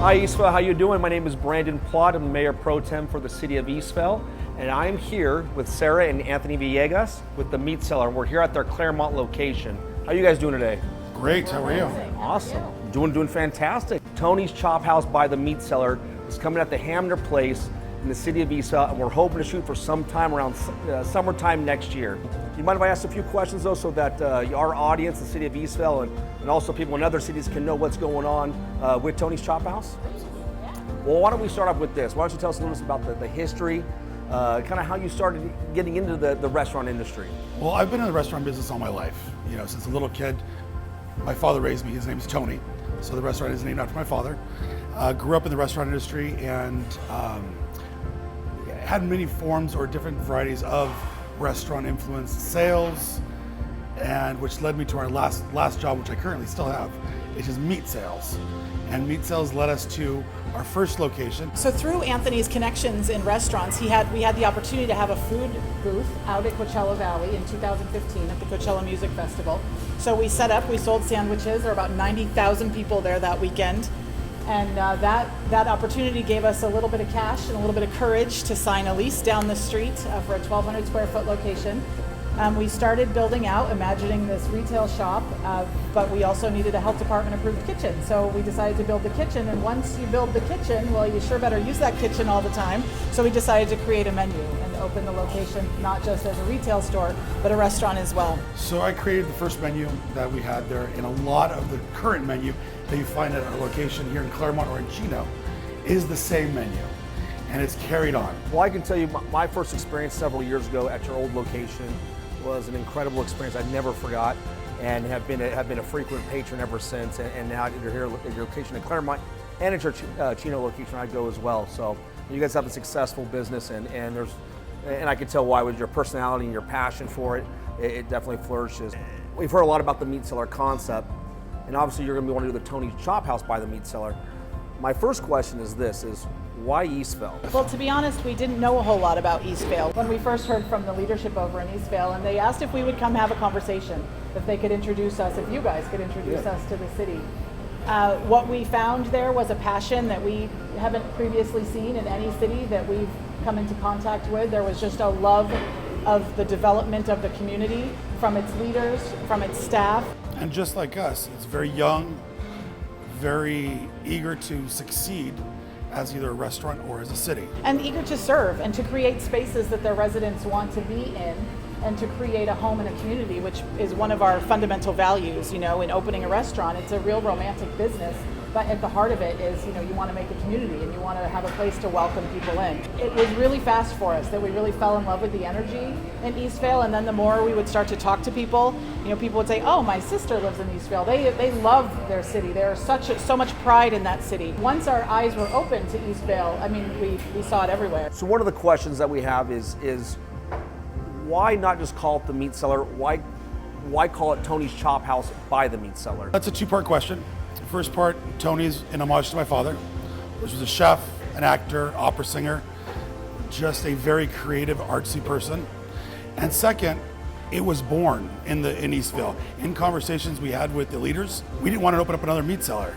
Hi Eastvale, how you doing? My name is Brandon Plott. I'm the Mayor Pro Tem for the City of Eastvale, and I'm here with Sarah and Anthony Villegas with the Meat Cellar. We're here at their Claremont location. How are you guys doing today? Great, how are you? Awesome. Doing fantastic. Tony's Chop House by the Meat Cellar is coming at the Hamner Place in the City of Eastvale, and we're hoping to shoot for sometime around summertime next year. You mind if I ask a few questions though, so that our audience, the City of Eastvale, and also people in other cities can know what's going on with Tony's Chop House? Well, why don't we start off with this? Why don't you tell us a little bit about the history, kind of how you started getting into the restaurant industry? Well, I've been in the restaurant business all my life. You know, since a little kid, my father raised me. His name's Tony, so the restaurant is named after my father. Grew up in the restaurant industry and had many forms or different varieties of restaurant influenced sales, and which led me to our last job, which I currently still have, which is meat sales. And meat sales led us to our first location. So through Anthony's connections in restaurants, we had the opportunity to have a food booth out at Coachella Valley in 2015 at the Coachella Music Festival. So we set up, we sold sandwiches. There were about 90,000 people there that weekend. And that opportunity gave us a little bit of cash and a little bit of courage to sign a lease down the street for a 1,200 square foot location. We started building out, imagining this retail shop, but we also needed a health department approved kitchen. So we decided to build the kitchen, and once you build the kitchen, well, you sure better use that kitchen all the time. So we decided to create a menu and open the location, not just as a retail store, but a restaurant as well. So I created the first menu that we had there, and a lot of the current menu that you find at our location here in Claremont or in Chino is the same menu, and it's carried on. Well, I can tell you my first experience several years ago at your old location was an incredible experience I never forgot, and have been a frequent patron ever since. And now you're here at your location in Claremont, and at your Chino location I go as well. So you guys have a successful business, and I can tell why with your personality and your passion for it, it definitely flourishes. We've heard a lot about the Meat Cellar concept, and obviously you're going to want to do the Tony's Chop House by the Meat Cellar. My first question is this: why Eastvale? Well, to be honest, we didn't know a whole lot about Eastvale when we first heard from the leadership over in Eastvale, and they asked if we would come have a conversation, if they could introduce us, if you guys could introduce us to the city. What we found there was a passion that we haven't previously seen in any city that we've come into contact with. There was just a love of the development of the community from its leaders, from its staff. And just like us, it's very young, very eager to succeed as either a restaurant or as a city. And eager to serve and to create spaces that their residents want to be in, and to create a home and a community, which is one of our fundamental values. You know, in opening a restaurant, it's a real romantic business, but at the heart of it is, you know, you want to make a community and you want to have a place to welcome people in. It was really fast for us that we really fell in love with the energy in Eastvale, and then the more we would start to talk to people, you know, people would say, oh, my sister lives in Eastvale. They love their city. There's so much pride in that city. Once our eyes were open to Eastvale, I mean, we saw it everywhere. So one of the questions that we have is why not just call it the Meat Cellar? Why call it Tony's Chop House by the Meat Cellar? That's a two-part question. The first part, Tony's in homage to my father, which was a chef, an actor, opera singer, just a very creative, artsy person. And second, it was born in Eastvale. In conversations we had with the leaders, we didn't want to open up another meat cellar.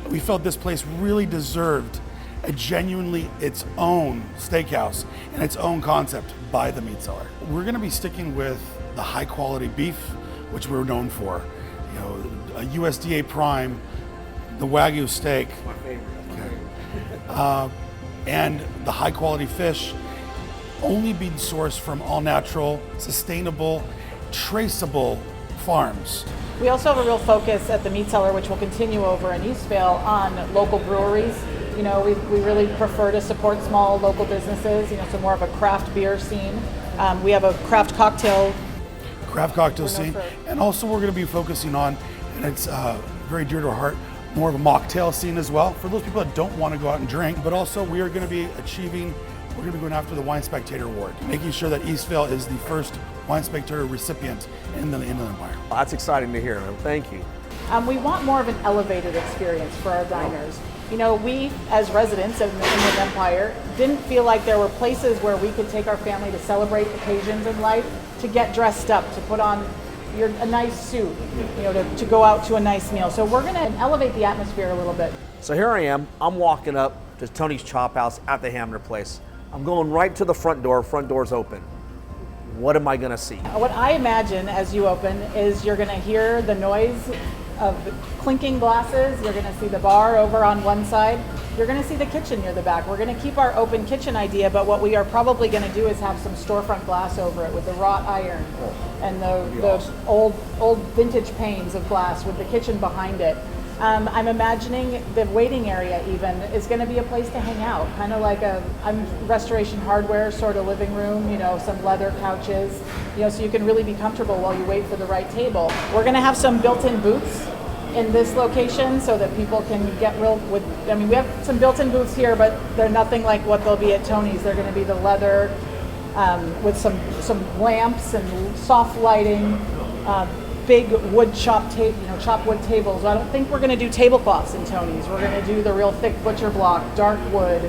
We felt this place really deserved a genuinely its own steakhouse and its own concept by the Meat Cellar. We're going to be sticking with the high quality beef, which we're known for. You know, a USDA prime, the Wagyu steak, My favorite. and the high quality fish, only being sourced from all natural, sustainable, traceable farms. We also have a real focus at the Meat Cellar, which will continue over in Eastvale, on local breweries. You know, we really prefer to support small local businesses, you know, so more of a craft beer scene. We have a craft cocktail Scene. And also we're going to be focusing on, and it's very dear to our heart, more of a mocktail scene as well, for those people that don't want to go out and drink. But also we are going to be we're going to be going after the Wine Spectator Award, making sure that Eastvale is the first Wine Spectator recipient in the Inland Empire. Well, that's exciting to hear, man. Thank you. We want more of an elevated experience for our diners. You know, we as residents of the Inland Empire didn't feel like there were places where we could take our family to celebrate occasions in life, to get dressed up, to put on a nice suit, you know, to go out to a nice meal. So we're going to elevate the atmosphere a little bit. So here I am, I'm walking up to Tony's Chop House at the Hamner Place. I'm going right to the front door's open. What am I gonna see? What I imagine as you open is you're gonna hear the noise of clinking glasses, you're gonna see the bar over on one side, you're gonna see the kitchen near the back. We're gonna keep our open kitchen idea, but what we are probably gonna do is have some storefront glass over it with the wrought iron and the old vintage panes of glass with the kitchen behind it. I'm imagining the waiting area even is going to be a place to hang out, kind of like a restoration hardware sort of living room, you know, some leather couches, you know, so you can really be comfortable while you wait for the right table. We're going to have some built-in booths in this location so that people can get real with, I mean, we have some built-in booths here, but they're nothing like what they'll be at Tony's. They're going to be the leather with some lamps and soft lighting, big wood chop wood tables. I don't think we're going to do tablecloths in Tony's. We're going to do the real thick butcher block, dark wood,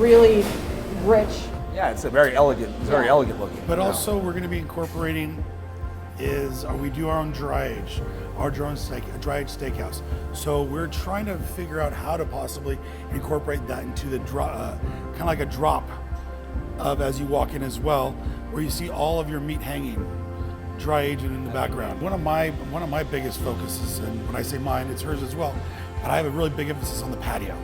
really rich. Yeah, it's a very elegant, looking. But also we're going to be incorporating we do our own dryage, dryage steakhouse. So we're trying to figure out how to possibly incorporate that into the kind of like a drop of as you walk in as well, where you see all of your meat hanging, dry aging in the background. One of my biggest focuses, and when I say mine, it's hers as well, but I have a really big emphasis on the patio.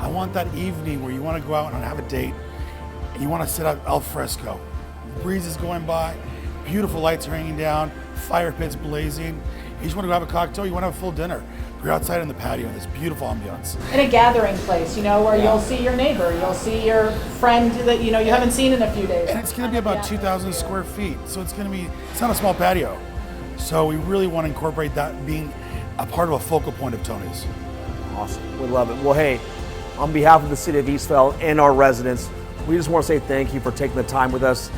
I want that evening where you want to go out and have a date, and you want to sit out al fresco. The breeze is going by, beautiful lights are hanging down, fire pits blazing. You just want to go have a cocktail, you want to have a full dinner. You're outside in the patio in this beautiful ambiance. In a gathering place, you know, where you'll see your neighbor, you'll see your friend that you haven't seen in a few days. And it's going to be about 2,000 square feet, so it's not a small patio. So we really want to incorporate that being a part of a focal point of Tony's. Awesome, we love it. Well, hey, on behalf of the city of Eastvale and our residents, we just want to say thank you for taking the time with us.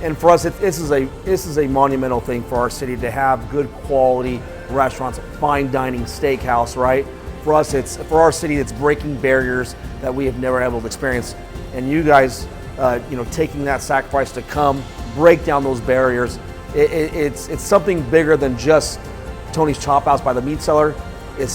And for us, this is a monumental thing for our city to have good quality restaurants, fine dining steakhouse, right? For us, for our city, it's breaking barriers that we have never been able to experience. And you guys, taking that sacrifice to come break down those barriers, it's something bigger than just Tony's Chop House by the Meat Cellar.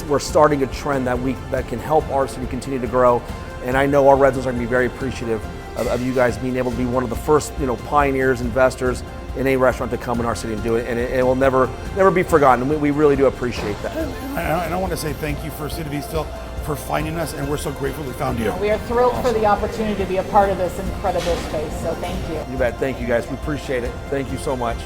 We're starting a trend that can help our city continue to grow. And I know our residents are going to be very appreciative of you guys being able to be one of the first, pioneers, investors in a restaurant to come in our city and do it, and it will never be forgotten. We really do appreciate that. And I want to say thank you for City of Eastvale for finding us, and we're so grateful we found you. We are thrilled for the opportunity to be a part of this incredible space, so thank you. You bet. Thank you, guys. We appreciate it. Thank you so much.